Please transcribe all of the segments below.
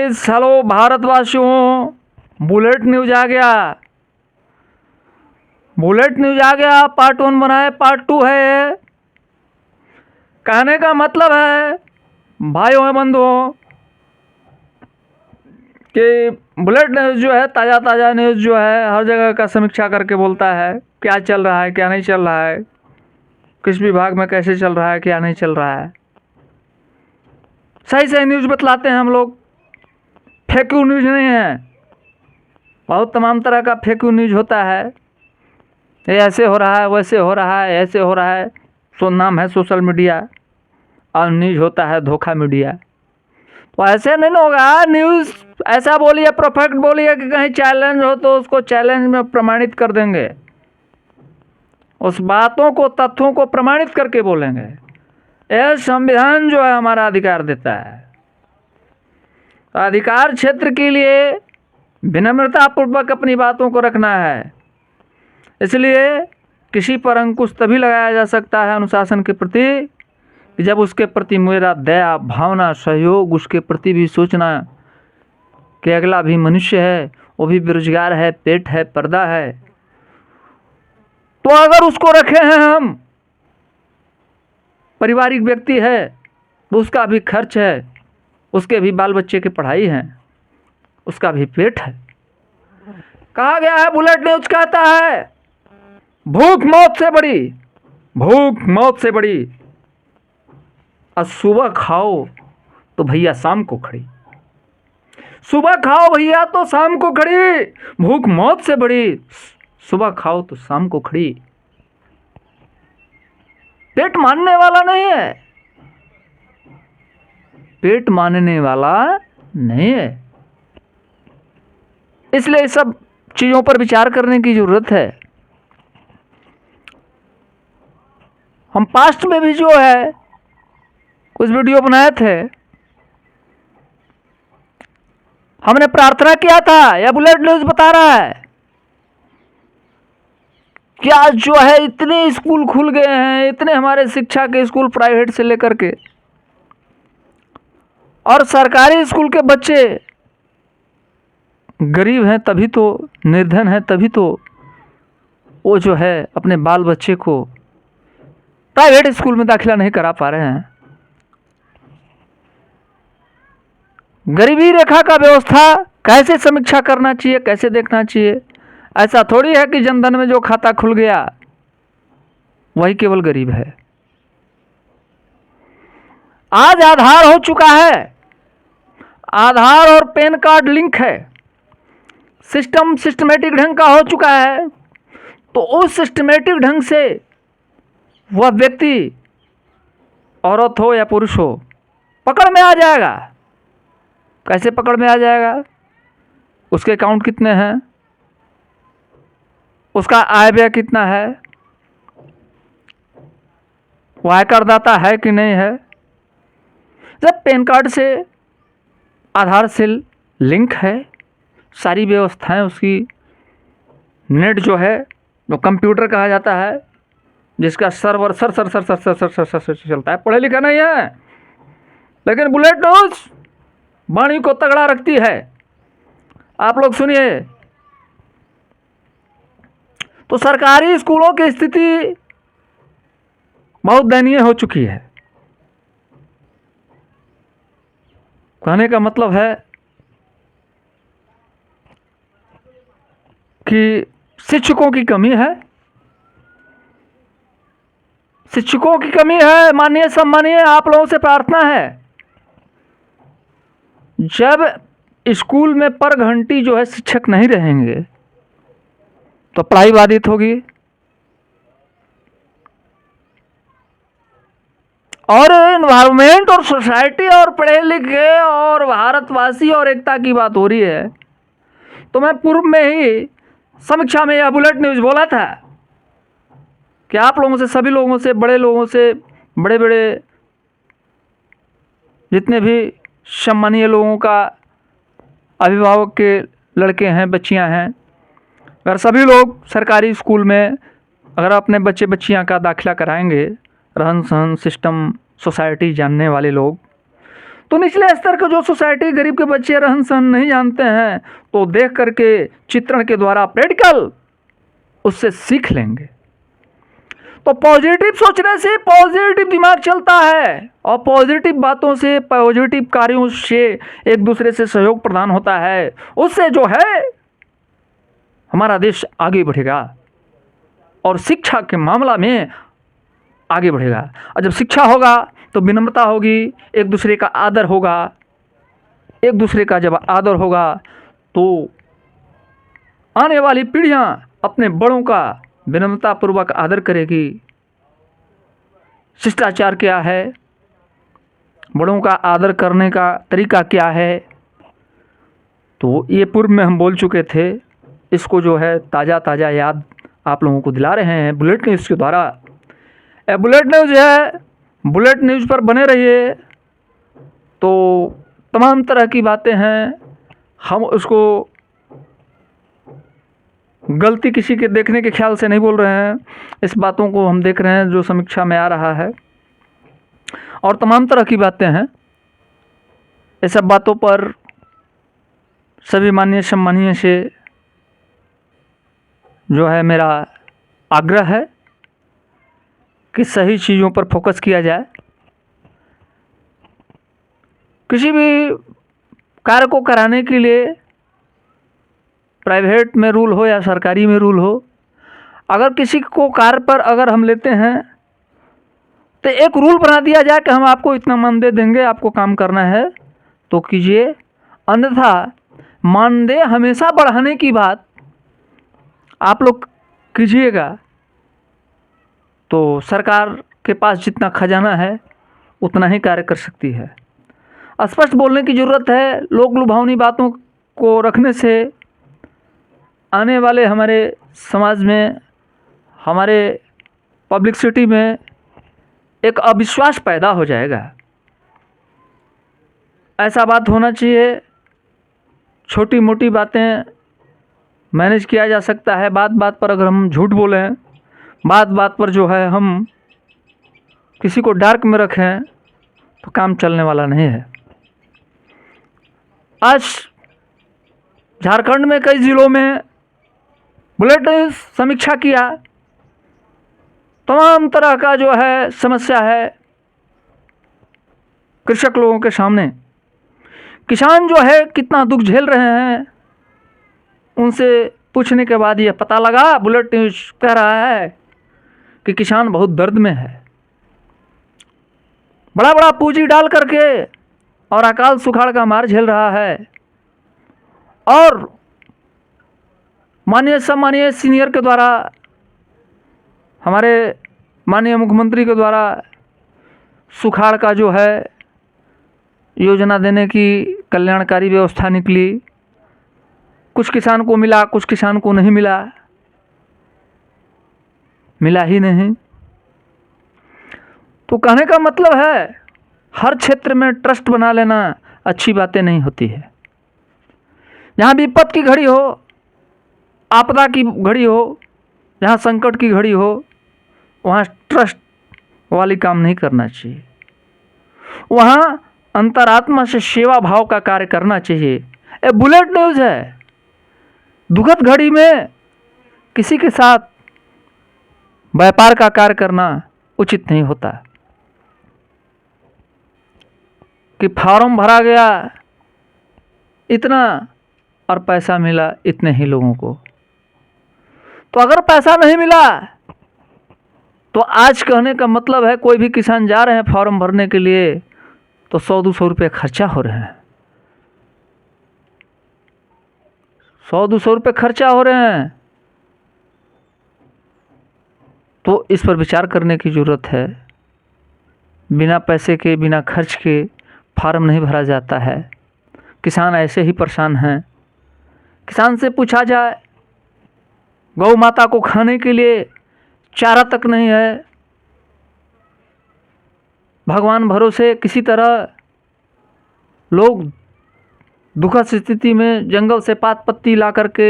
Guys, hello भारतवासियों, bullet news आ गया। Bullet news आ गया। पार्ट 1 बनाए, पार्ट 2 है। कहने का मतलब है भाइयों और बंधुओं कि बुलेट न्यूज जो है ताज़ा ताज़ा न्यूज़ जो है हर जगह का समीक्षा करके बोलता है क्या चल रहा है, क्या नहीं चल रहा है, किस विभाग में कैसे चल रहा है, क्या नहीं चल रहा है। सही सही न्यूज़ बतलाते हैं हम लोग। फेक न्यूज़ नहीं है। बहुत तमाम तरह का फेक न्यूज़ होता है। ये ऐसे हो रहा है, वैसे हो रहा है, ऐसे हो रहा है। सो नाम है सोशल मीडिया और न्यूज़ होता है धोखा मीडिया। तो ऐसे नहीं होगा। न्यूज़ ऐसा बोलिए, परफेक्ट बोलिए कि कहीं चैलेंज हो तो उसको चैलेंज में प्रमाणित कर देंगे। उस बातों को, तथ्यों को प्रमाणित करके बोलेंगे। यह संविधान जो है हमारा अधिकार देता है। तो अधिकार क्षेत्र के लिए विनम्रता पूर्वक अपनी बातों को रखना है। इसलिए किसी पर अंकुश तभी लगाया जा सकता है अनुशासन के प्रति कि जब उसके प्रति मेरा दया, भावना, सहयोग, उसके प्रति भी सोचना कि अगला भी मनुष्य है, वो भी बेरोजगार है, पेट है, पर्दा है। तो अगर उसको रखे हैं हम, पारिवारिक व्यक्ति है, तो उसका भी खर्च है, उसके भी बाल बच्चे की पढ़ाई है, उसका भी पेट है। कहा गया है, बुलेट न्यूज कहता है, भूख मौत से बड़ी, भूख मौत से बड़ी, और सुबह खाओ तो भैया शाम को खड़ी। सुबह खाओ भैया तो शाम को खड़ी। भूख मौत से बड़ी, सुबह खाओ तो शाम को खड़ी। पेट मानने वाला नहीं है, पेट मानने वाला नहीं है। इसलिए सब चीजों पर विचार करने की जरूरत है। हम पास्ट में भी जो है कुछ वीडियो बनाए थे, हमने प्रार्थना किया था, यह बुलेट न्यूज बता रहा है कि आज जो है इतने स्कूल खुल गए हैं, इतने हमारे शिक्षा के स्कूल प्राइवेट से लेकर के, और सरकारी स्कूल के बच्चे गरीब हैं तभी तो, निर्धन हैं तभी तो वो जो है अपने बाल बच्चे को प्राइवेट स्कूल में दाखिला नहीं करा पा रहे हैं। गरीबी रेखा का व्यवस्था कैसे समीक्षा करना चाहिए, कैसे देखना चाहिए। ऐसा थोड़ी है कि जनधन में जो खाता खुल गया वही केवल गरीब है। आज आधार हो चुका है, आधार और पैन कार्ड लिंक है, सिस्टम सिस्टमेटिक ढंग का हो चुका है। तो उस सिस्टमेटिक ढंग से वह व्यक्ति, औरत हो या पुरुष हो, पकड़ में आ जाएगा। कैसे पकड़ में आ जाएगा? उसके अकाउंट कितने हैं, उसका आय व्यय कितना है, वो आयकरदाता है कि नहीं है। जब पैन कार्ड से, आधार से लिंक है, सारी व्यवस्थाएं उसकी, नेट जो है, जो कंप्यूटर कहा जाता है, जिसका server sir sir sir sir sir sir sir sir sir चलता है। पढ़े लिखा नहीं है, लेकिन बुलेट न्यूज वाणी को तगड़ा रखती है। आप लोग सुनिए। तो सरकारी स्कूलों की स्थिति बहुत दयनीय हो चुकी है। कहने का मतलब है कि शिक्षकों की कमी है, शिक्षकों की कमी है। माननीय सम्मानीय, आप लोगों से प्रार्थना है, जब स्कूल में पर घंटी जो है शिक्षक नहीं रहेंगे तो पढ़ाई बाधित होगी। और एनवायरमेंट और सोसाइटी और पढ़े लिखे और भारतवासी और एकता की बात हो रही है। तो मैं पूर्व में ही समीक्षा में यह बुलेट न्यूज बोला था कि आप लोगों से, सभी लोगों से, बड़े लोगों से, बड़े बड़े जितने भी सम्मानीय लोगों का अभिभावक के लड़के हैं, बच्चियां हैं, अगर सभी लोग सरकारी स्कूल में अगर अपने बच्चे बच्चियां का दाखिला कराएंगे, रहन सहन, सिस्टम, सोसाइटी जानने वाले लोग, तो निचले स्तर के जो सोसाइटी गरीब के बच्चे रहन सहन नहीं जानते हैं, तो देख करके चित्रण के द्वारा प्रैक्टिकल उससे सीख लेंगे। तो पॉजिटिव सोचने से पॉजिटिव दिमाग चलता है, और पॉजिटिव बातों से, पॉजिटिव कार्यों से एक दूसरे से सहयोग प्रदान होता है। उससे जो है हमारा देश आगे बढ़ेगा और शिक्षा के मामला में आगे बढ़ेगा। और जब शिक्षा होगा तो विनम्रता होगी, एक दूसरे का आदर होगा। एक दूसरे का जब आदर होगा तो आने वाली पीढ़ियां अपने बड़ों का विनम्रतापूर्वक आदर करेगी। शिष्टाचार क्या है, बड़ों का आदर करने का तरीका क्या है, तो ये पूर्व में हम बोल चुके थे। इसको जो है ताज़ा याद आप लोगों को दिला रहे हैं बुलेट न्यूज़ के द्वारा। बुलेट न्यूज़ है, बुलेट न्यूज़ पर बने रहिए। तो तमाम तरह की बातें हैं, हम उसको गलती किसी के देखने के ख्याल से नहीं बोल रहे हैं। इस बातों को हम देख रहे हैं जो समीक्षा में आ रहा है, और तमाम तरह की बातें हैं। इस सब बातों पर सभी माननीय सम्मानीय से जो है मेरा आग्रह है कि सही चीज़ों पर फोकस किया जाए। किसी भी कार्य को कराने के लिए प्राइवेट में रूल हो या सरकारी में रूल हो, अगर किसी को कार्य पर अगर हम लेते हैं तो एक रूल बना दिया जाए कि हम आपको इतना मानदेय देंगे, आपको काम करना है तो कीजिए, अन्यथा मानदेय हमेशा बढ़ाने की बात आप लोग कीजिएगा तो सरकार के पास जितना खजाना है उतना ही कार्य कर सकती है। स्पष्ट बोलने की ज़रूरत है। लोक लुभावनी बातों को रखने से आने वाले हमारे समाज में, हमारे पब्लिसिटी में एक अविश्वास पैदा हो जाएगा। ऐसा बात होना चाहिए, छोटी मोटी बातें मैनेज किया जा सकता है। बात बात पर अगर हम झूठ बोलें, बात बात पर जो है हम किसी को डार्क में रखें तो काम चलने वाला नहीं है। आज झारखंड में कई ज़िलों में बुलेट न्यूज़ समीक्षा किया, तमाम तरह का जो है समस्या है कृषक लोगों के सामने। किसान जो है कितना दुख झेल रहे हैं, उनसे पूछने के बाद ये पता लगा, बुलेट न्यूज़ कह रहा है कि किसान बहुत दर्द में है। बड़ा बड़ा पूंजी डाल करके और अकाल सुखाड़ का मार झेल रहा है, और माननीय सम्मानीय सीनियर के द्वारा, हमारे माननीय मुख्यमंत्री के द्वारा सुखाड़ का जो है योजना देने की कल्याणकारी व्यवस्था निकली। कुछ किसान को मिला, कुछ किसान को नहीं मिला, मिला ही नहीं। तो कहने का मतलब है हर क्षेत्र में ट्रस्ट बना लेना अच्छी बातें नहीं होती है। जहाँ विपद की घड़ी हो, आपदा की घड़ी हो, जहाँ संकट की घड़ी हो, वहाँ ट्रस्ट वाली काम नहीं करना चाहिए। वहाँ अंतरात्मा से सेवा भाव का कार्य करना चाहिए। ये बुलेट न्यूज़ है। दुखद घड़ी में किसी के साथ व्यापार का कार्य करना उचित नहीं होता कि फॉर्म भरा गया इतना और पैसा मिला इतने ही लोगों को। तो अगर पैसा नहीं मिला तो आज कहने का मतलब है कोई भी किसान जा रहे हैं फॉर्म भरने के लिए तो 100-200 रुपये खर्चा हो रहे हैं, 100-200 रुपये खर्चा हो रहे हैं। तो इस पर विचार करने की ज़रूरत है। बिना पैसे के, बिना खर्च के फार्म नहीं भरा जाता है। किसान ऐसे ही परेशान हैं। किसान से पूछा जाए, गौ माता को खाने के लिए चारा तक नहीं है, भगवान भरोसे किसी तरह लोग दुखद स्थिति में जंगल से पात पत्ती ला करके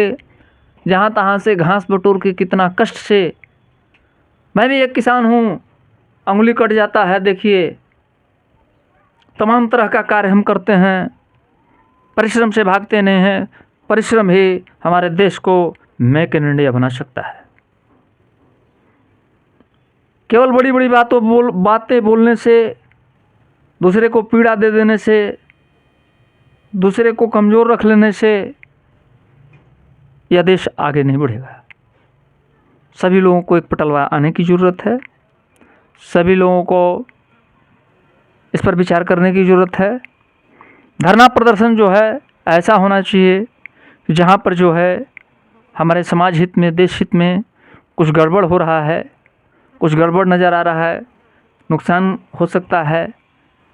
जहाँ तहाँ से घास बटोर के कितना कष्ट से, मैं भी एक किसान हूँ, अंगुली कट जाता है देखिए, तमाम तरह का कार्य हम करते हैं, परिश्रम से भागते नहीं हैं। परिश्रम ही हमारे देश को मेक इन इंडिया बना सकता है। केवल बड़ी बड़ी बातें बोलने से, दूसरे को पीड़ा दे देने से, दूसरे को कमज़ोर रख लेने से यह देश आगे नहीं बढ़ेगा। सभी लोगों को एक पटलवा आने की ज़रूरत है। सभी लोगों को इस पर विचार करने की ज़रूरत है। धरना प्रदर्शन जो है ऐसा होना चाहिए जहाँ पर जो है हमारे समाज हित में, देश हित में कुछ गड़बड़ हो रहा है, कुछ गड़बड़ नज़र आ रहा है, नुकसान हो सकता है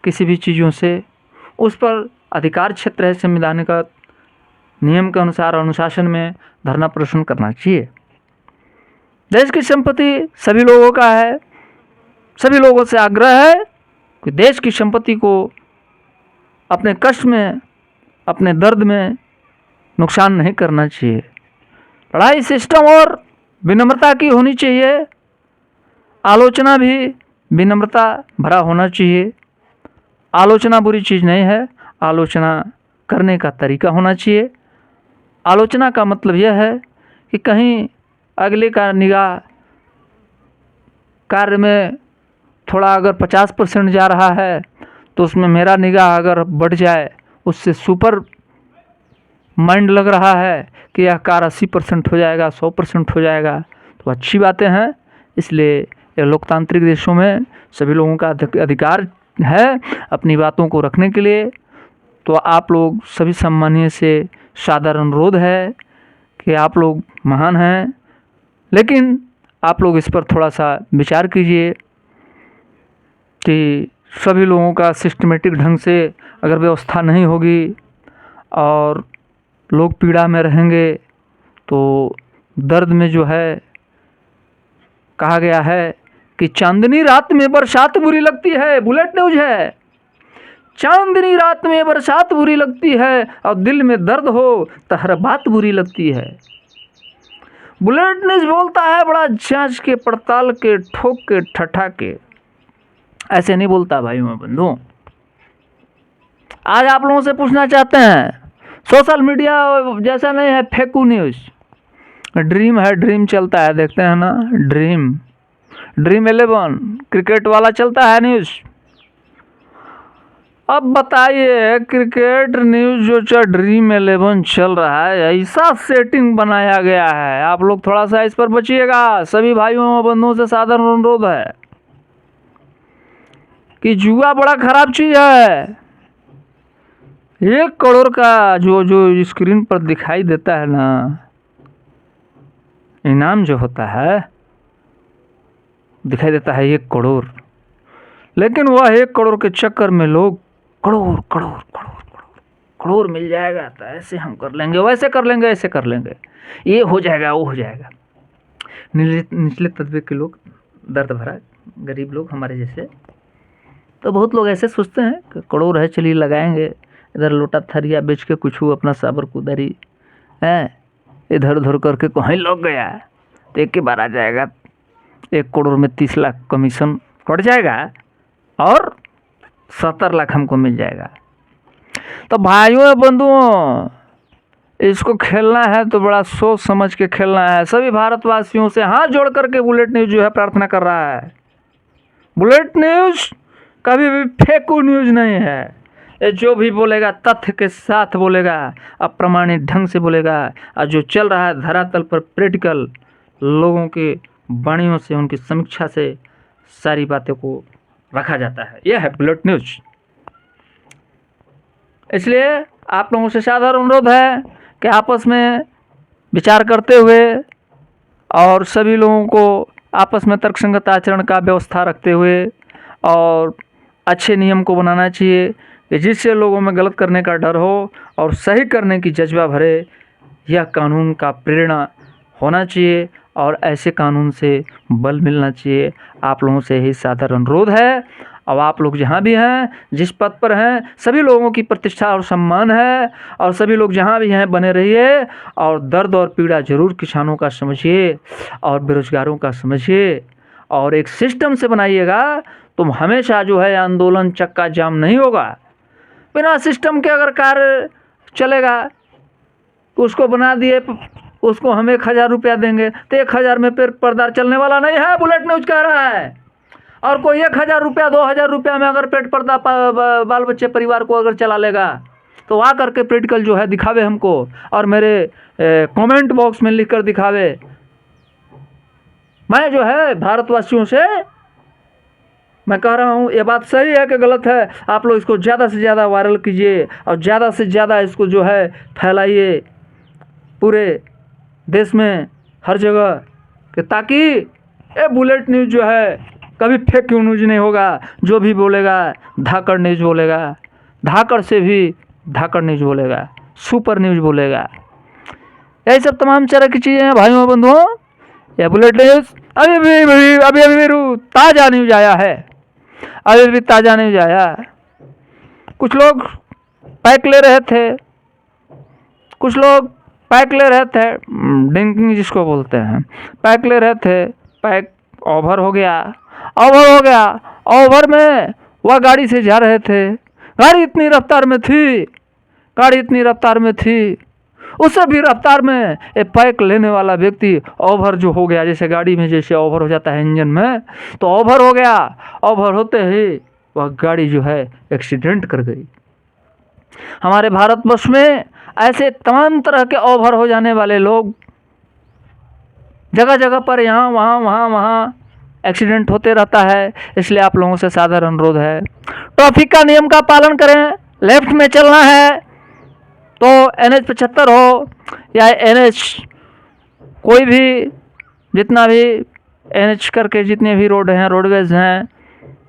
किसी भी चीज़ों से, उस पर अधिकार क्षेत्र है संविधानिक नियम के अनुसार अनुशासन में धरना प्रदर्शन करना चाहिए। देश की संपत्ति सभी लोगों का है। सभी लोगों से आग्रह है कि देश की संपत्ति को अपने कष्ट में, अपने दर्द में नुकसान नहीं करना चाहिए। लड़ाई सिस्टम और विनम्रता की होनी चाहिए। आलोचना भी विनम्रता भरा होना चाहिए। आलोचना बुरी चीज़ नहीं है, आलोचना करने का तरीका होना चाहिए। आलोचना का मतलब यह है कि कहीं अगले का निगाह कार्य में थोड़ा अगर 50% जा रहा है तो उसमें मेरा निगाह अगर बढ़ जाए, उससे सुपर माइंड लग रहा है कि यह कार्य 80% हो जाएगा, 100% हो जाएगा, तो अच्छी बातें हैं। इसलिए ये लोकतांत्रिक देशों में सभी लोगों का अधिकार है अपनी बातों को रखने के लिए। तो आप लोग सभी सम्मानीय से सादर अनुरोध है कि आप लोग महान हैं, लेकिन आप लोग इस पर थोड़ा सा विचार कीजिए कि सभी लोगों का सिस्टमेटिक ढंग से अगर व्यवस्था नहीं होगी और लोग पीड़ा में रहेंगे तो दर्द में जो है, कहा गया है कि चांदनी रात में बरसात बुरी लगती है, बुलेट न्यूज है। चांदनी रात में बरसात बुरी लगती है और दिल में दर्द हो तो हर बात बुरी लगती है। बुलेट न्यूज बोलता है बड़ा जांच के, पड़ताल के, ठोक के, ठठा के। ऐसे नहीं बोलता भाइयों और बंधुओं। आज आप लोगों से पूछना चाहते हैं, सोशल मीडिया जैसा नहीं है फेकू न्यूज, ड्रीम है, ड्रीम चलता है, देखते हैं ना, ड्रीम 11 क्रिकेट वाला चलता है न्यूज। अब बताइए, क्रिकेट न्यूज जो ड्रीम 11 चल रहा है, ऐसा सेटिंग बनाया गया है। आप लोग थोड़ा सा इस पर बचिएगा। सभी भाइयों और बंधुओं से साधारण अनुरोध है कि जुआ बड़ा खराब चीज है। 1 करोड़ का जो स्क्रीन पर दिखाई देता है ना, इनाम जो होता है, दिखाई देता है 1 करोड़, लेकिन वह 1 करोड़ के चक्कर में लोग करोड़ मिल जाएगा तो ऐसे हम कर लेंगे, वैसे कर लेंगे, ऐसे कर लेंगे, ये हो जाएगा, वो हो जाएगा। निचले तबके के लोग, दर्द भरा गरीब लोग हमारे जैसे, तो बहुत लोग ऐसे सोचते हैं कि करोड़ है, चलिए लगाएंगे, इधर लोटा थरिया बेच के कुछ अपना साबर कुदारी है इधर उधर करके कहीं लग गया तो 1 के बार आ जाएगा। 1 करोड़ में 30 लाख कमीशन कट जाएगा और 70 लाख हमको मिल जाएगा। तो भाइयों बंधुओं, इसको खेलना है तो बड़ा सोच समझ के खेलना है। सभी भारतवासियों से हाथ जोड़ करके बुलेट न्यूज जो है प्रार्थना कर रहा है, बुलेट न्यूज कभी भी फेकू न्यूज नहीं है। ये जो भी बोलेगा तथ्य के साथ बोलेगा, अप्रमाणित ढंग से बोलेगा, और जो चल रहा है धरातल पर प्रैक्टिकल लोगों के वाणियों से, उनकी समीक्षा से सारी बातों को रखा जाता है। यह है बुलेट न्यूज। इसलिए आप लोगों से साधारण अनुरोध है कि आपस में विचार करते हुए और सभी लोगों को आपस में तर्कसंगत आचरण का व्यवस्था रखते हुए और अच्छे नियम को बनाना चाहिए कि जिससे लोगों में गलत करने का डर हो और सही करने की जज्बा भरे। यह कानून का प्रेरणा होना चाहिए और ऐसे कानून से बल मिलना चाहिए। आप लोगों से यही साधारण अनुरोध है। अब आप लोग जहाँ भी हैं, जिस पद पर हैं, सभी लोगों की प्रतिष्ठा और सम्मान है और सभी लोग जहाँ भी हैं बने रहिए और दर्द और पीड़ा जरूर किसानों का समझिए और बेरोजगारों का समझिए और एक सिस्टम से बनाइएगा तो हमेशा जो है आंदोलन चक्का जाम नहीं होगा। बिना सिस्टम के अगर कार्य चलेगा, उसको बना दिए, उसको हम 1,000 रुपया देंगे तो 1,000 में पेट पर्दा चलने वाला नहीं है, बुलेट न्यूज कह रहा है। और कोई 1,000 रुपया 2,000 रुपया में अगर पेट पर्दा बाल बच्चे परिवार को अगर चला लेगा तो आ करके प्रैक्टिकल जो है दिखावे हमको, और मेरे कमेंट बॉक्स में लिख कर दिखावे। मैं जो है भारतवासियों से मैं कह रहा हूँ, ये बात सही है कि गलत है, आप लोग इसको ज़्यादा से ज़्यादा वायरल कीजिए और ज़्यादा से ज़्यादा इसको जो है फैलाइए पूरे देश में हर जगह, कि ताकि ये बुलेट न्यूज़ जो है कभी फेक न्यूज़ नहीं होगा। जो भी बोलेगा धाकड़ न्यूज़ बोलेगा, धाकड़ से भी धाकड़ न्यूज़ बोलेगा, सुपर न्यूज़ बोलेगा। यही सब तमाम तरह की चीज़ें हैं भाइयों बंधुओं। ये बुलेट न्यूज़ अभी ताज़ा न्यूज़ आया है, अभी भी ताज़ा न्यूज़ आया। कुछ लोग पैक ले रहे थे, कुछ लोग पैक ले रहे थे, ड्रिंकिंग जिसको बोलते हैं, पैक ले रहे थे, पैक ओवर हो गया। ओवर में वह गाड़ी से जा रहे थे, गाड़ी इतनी रफ्तार में थी, उससे भी रफ्तार में ये पैक लेने वाला व्यक्ति ओवर जो हो गया, जैसे गाड़ी में जैसे ओवर हो जाता है इंजन में, तो ओवर हो गया। ओवर होते ही वह गाड़ी जो है एक्सीडेंट कर गई। हमारे भारतवर्ष में ऐसे तमाम तरह के ओवर हो जाने वाले लोग जगह जगह पर यहाँ वहाँ एक्सीडेंट होते रहता है। इसलिए आप लोगों से साधारण अनुरोध है, ट्रैफिक का नियम का पालन करें। लेफ्ट में चलना है तो NH 75 हो या NH कोई भी, जितना भी NH करके जितने भी रोड हैं, रोडवेज हैं,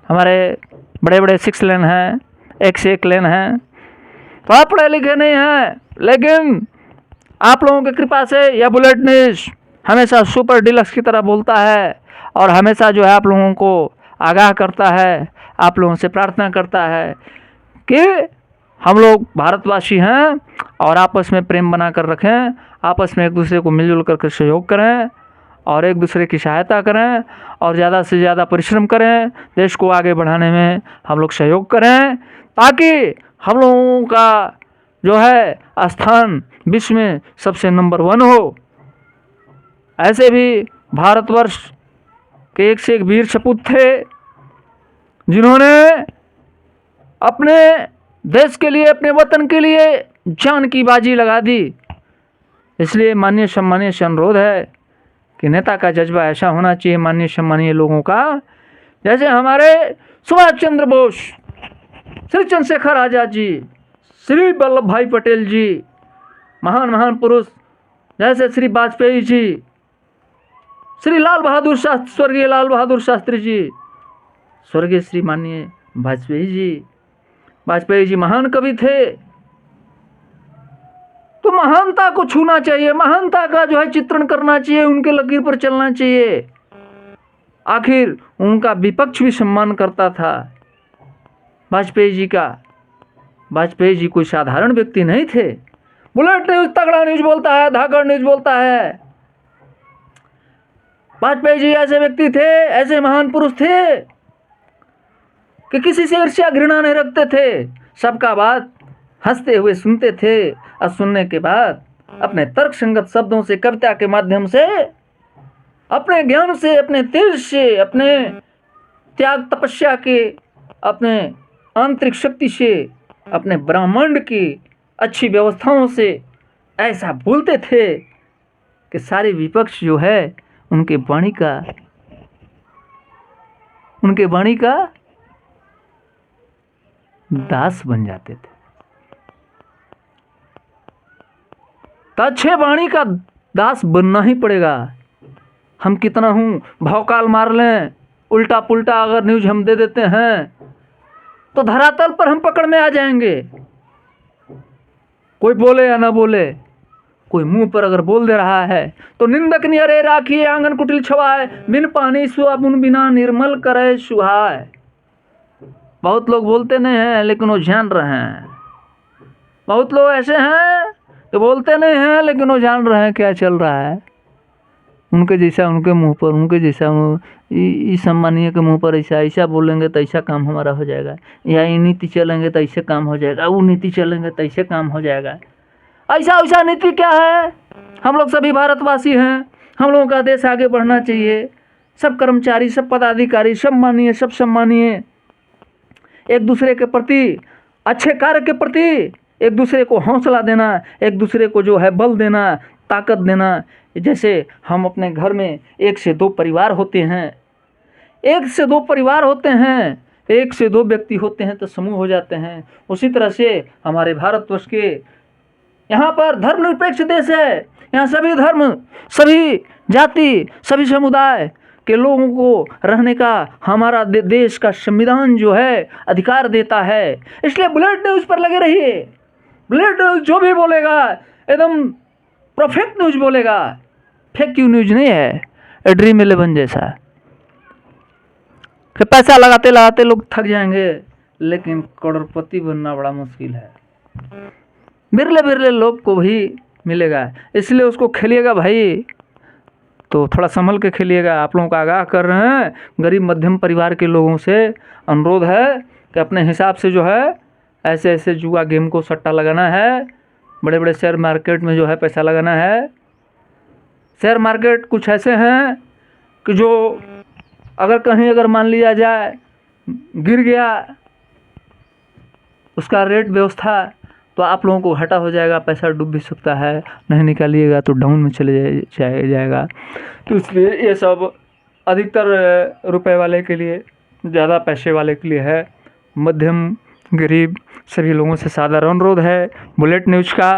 हमारे बड़े बड़े 6 लेन हैं, एक से एक लेन हैं। तो आप पढ़े लिखे नहीं हैं, लेकिन आप लोगों की कृपा से यह बुलेट न्यूज़ हमेशा सुपर डिलक्स की तरह बोलता है और हमेशा जो है आप लोगों को आगाह करता है, आप लोगों से प्रार्थना करता है कि हम लोग भारतवासी हैं और आपस में प्रेम बना कर रखें, आपस में एक दूसरे को मिलजुल करके सहयोग करें और एक दूसरे की सहायता करें और ज़्यादा से ज़्यादा परिश्रम करें, देश को आगे बढ़ाने में हम लोग सहयोग करें, ताकि हम लोगों का जो है स्थान विश्व में सबसे नंबर 1 हो। ऐसे भी भारतवर्ष के एक से एक वीर सपूत थे जिन्होंने अपने देश के लिए, अपने वतन के लिए जान की बाजी लगा दी। इसलिए माननीय सम्मानीय से अनुरोध है कि नेता का जज्बा ऐसा होना चाहिए माननीय सम्मानीय लोगों का, जैसे हमारे सुभाष चंद्र बोस, श्री चंद्रशेखर आज़ाद जी, श्री वल्लभ भाई पटेल जी, महान पुरुष जैसे श्री वाजपेयी जी, श्री लाल बहादुर शास्त्री, स्वर्गीय लाल बहादुर शास्त्री जी, स्वर्गीय श्री माननीय वाजपेयी जी महान कवि थे। तो महानता को छूना चाहिए, महानता का जो है चित्रण करना चाहिए, उनके लकीर पर चलना चाहिए। आखिर उनका विपक्ष भी सम्मान करता था वाजपेयी जी का। वाजपेयी जी कोई साधारण व्यक्ति नहीं थे। बुलेट न्यूज़ तगड़ा न्यूज़ बोलता है, धाकड़ न्यूज़ बोलता है। वाजपेयी जी ऐसे व्यक्ति थे, ऐसे महान पुरुष थे कि किसी से ईर्ष्या घृणा नहीं रखते थे, सबका बात हंसते हुए सुनते थे और सुनने के बाद अपने तर्क संगत शब्दों से, कविता के माध्यम से, अपने ज्ञान से, अपने तेज से, अपने त्याग तपस्या के, अपने आंतरिक शक्ति से, अपने ब्रह्मांड की अच्छी व्यवस्थाओं से ऐसा बोलते थे कि सारे विपक्ष जो है उनके वाणी का दास बन जाते थे। तो अच्छे वाणी का दास बनना ही पड़ेगा। हम कितना हूँ भौकाल मार लें, उल्टा पुल्टा अगर न्यूज़ हम दे देते हैं तो धरातल पर हम पकड़ में आ जाएंगे। कोई बोले या ना बोले, कोई मुंह पर अगर बोल दे रहा है तो निंदक नियरे राखिए आंगन कुटिल छवाए, बिन पानी सुअबुन बिना निर्मल करे सुहाय। बहुत लोग बोलते नहीं हैं लेकिन वो जान रहे हैं। बहुत लोग ऐसे हैं कि बोलते नहीं हैं लेकिन वो जान रहे हैं क्या चल रहा है। उनके जैसा उनके मुंह पर, उनके जैसा इस सम्मानीय के मुंह पर ऐसा बोलेंगे तो ऐसा काम हमारा हो जाएगा, या ये नीति चलेंगे तो ऐसे काम हो जाएगा, वो नीति चलेंगे तो ऐसे काम हो जाएगा। ऐसा वैसा नीति क्या है? हम लोग सभी भारतवासी हैं, हम लोगों का देश आगे बढ़ना चाहिए। सब कर्मचारी, सब पदाधिकारी, सब मानिए, सब सम्मानीय, एक दूसरे के प्रति, अच्छे कार्य के प्रति एक दूसरे को हौसला देना, एक दूसरे को जो है बल देना, ताकत देना। जैसे हम अपने घर में 1 से 2 परिवार होते हैं, 1 से 2 परिवार होते हैं, 1 से 2 व्यक्ति होते हैं तो समूह हो जाते हैं। उसी तरह से हमारे भारतवर्ष के यहाँ पर धर्मनिरपेक्ष देश है। यहाँ सभी धर्म, सभी जाति, सभी समुदाय के लोगों को रहने का हमारा देश का संविधान जो है अधिकार देता है। इसलिए बुलेट न्यूज़ पर लगे रहिए। बुलेट न्यूज़ जो भी बोलेगा एकदम परफेक्ट न्यूज़ बोलेगा, फेक न्यूज़ नहीं है। ड्रीम 11 जैसा कि पैसा लगाते लगाते लोग थक जाएंगे, लेकिन करोड़पति बनना बड़ा मुश्किल है। बिरले बिरले लोग को भी मिलेगा, इसलिए उसको खेलिएगा भाई तो थोड़ा संभल के खेलिएगा। आप लोगों को आगाह कर रहे हैं, गरीब मध्यम परिवार के लोगों से अनुरोध है कि अपने हिसाब से जो है ऐसे ऐसे जुआ गेम को सट्टा लगाना है, बड़े बड़े शेयर मार्केट में जो है पैसा लगाना है। शेयर मार्केट कुछ ऐसे हैं कि जो अगर मान लिया जाए गिर गया उसका रेट व्यवस्था, तो आप लोगों को घाटा हो जाएगा, पैसा डूब भी सकता है, नहीं निकालिएगा तो डाउन में चले जाएगा। तो इसलिए ये सब अधिकतर रुपए वाले के लिए, ज़्यादा पैसे वाले के लिए है। मध्यम गरीब सभी लोगों से साधारण अनुरोध है बुलेट न्यूज़ का।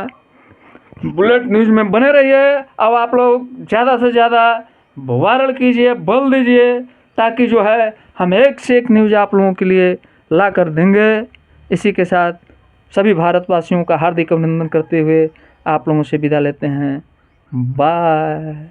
बुलेट न्यूज़ में बने रहिए। अब आप लोग ज़्यादा से ज़्यादा वायरल कीजिए, बल दीजिए, ताकि जो है हम एक से एक न्यूज़ आप लोगों के लिए ला कर देंगे। इसी के साथ सभी भारतवासियों का हार्दिक अभिनंदन करते हुए आप लोगों से विदा लेते हैं। बाय।